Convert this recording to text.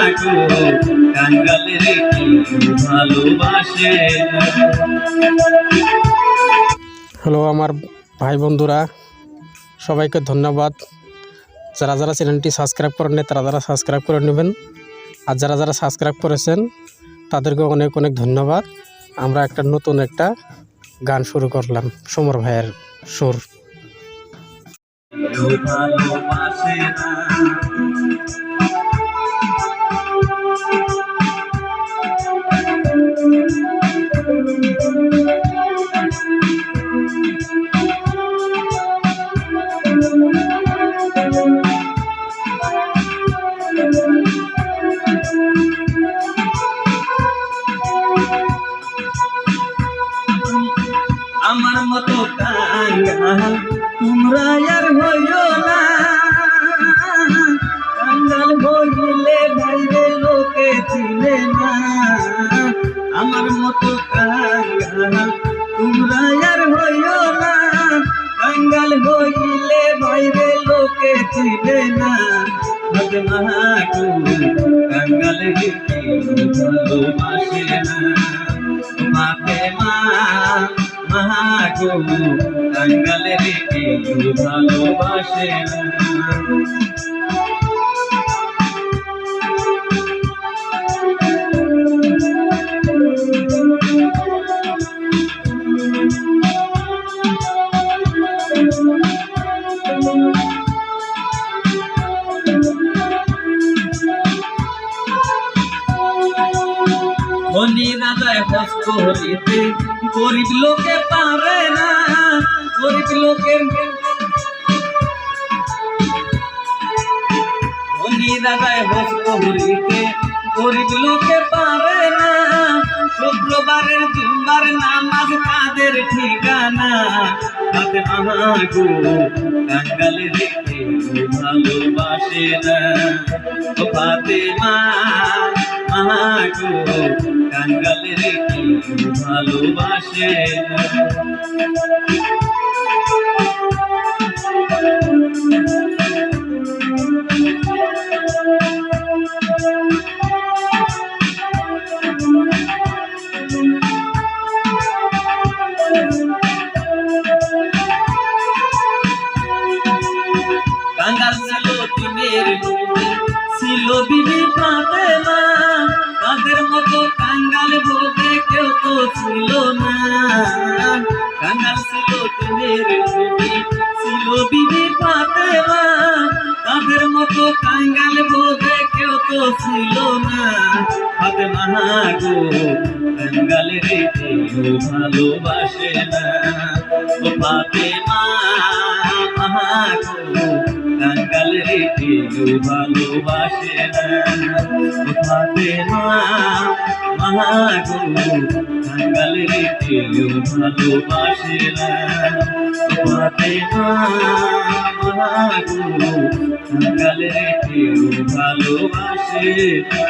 মাগো কাঙ্গালের কেউ ভালোবাসে না। হ্যালো আমার ভাই বন্ধুরা, সবাইকে ধন্যবাদ। যারা যারা চ্যানেলটি সাবস্ক্রাইব করেননি তারা সাবস্ক্রাইব করে নেবেন, আর যারা যারা সাবস্ক্রাইব করেছেন তাদেরকে অনেক অনেক ধন্যবাদ। আমরা নতুন একটা গান শুরু করলাম, সমর ভাইয়ের সুর। কেউ ভালোবাসে না আমার মতো কাঙ্গাল তোমরা আর হইও না। কাঙ্গাল হইলে বাইরে লোকে চিনে না। আমার মতো কাঙ্গাল তোমরা আর হইও না। কাঙ্গাল হইলে বাইরে লোকে চিনে না। মাগো কাঙ্গালের কেউ ভালোবাসে না। মাগো কাঙ্গালের কেউ ভালোবাসে না। ধনী রাজায় হস করিতে গরিব লোকে পারে না। গরিব লোকের ধনী রাজায় হস করিতে গরিব লোকে পারে না। শুক্রবারের জুম্বার নামাজ তাদের ঠিকানা। মাগো কাঙ্গালের কেউ ভালোবাসে না। ফাতেমা মাগো কাঙ্গালের কেউ ভালোবাসে না। কাঙ্গাল ছিল দিনের নবী, ছিল বিবি ফাতেমা। তাদের মতো কাঙ্গাল বলতে কেউ তো ছিল না। কাঙ্গাল ছিল দিনের নবী, ছিল বিবি ফাতেমা। তাদের মতো কাঙ্গাল বলতে কেউ তো ছিল না। ফাতেমা গো কাঙ্গালের কেউ ভালোবাসে না। ফাতেমা গো কাঙ্গালের কেউ ভালোবাসে না। ফাতেমা গো কাঙ্গালের কেউ ভালোবাসে না। ফাতেমা গো কাঙ্গালের কেউ ভালোবাসে না।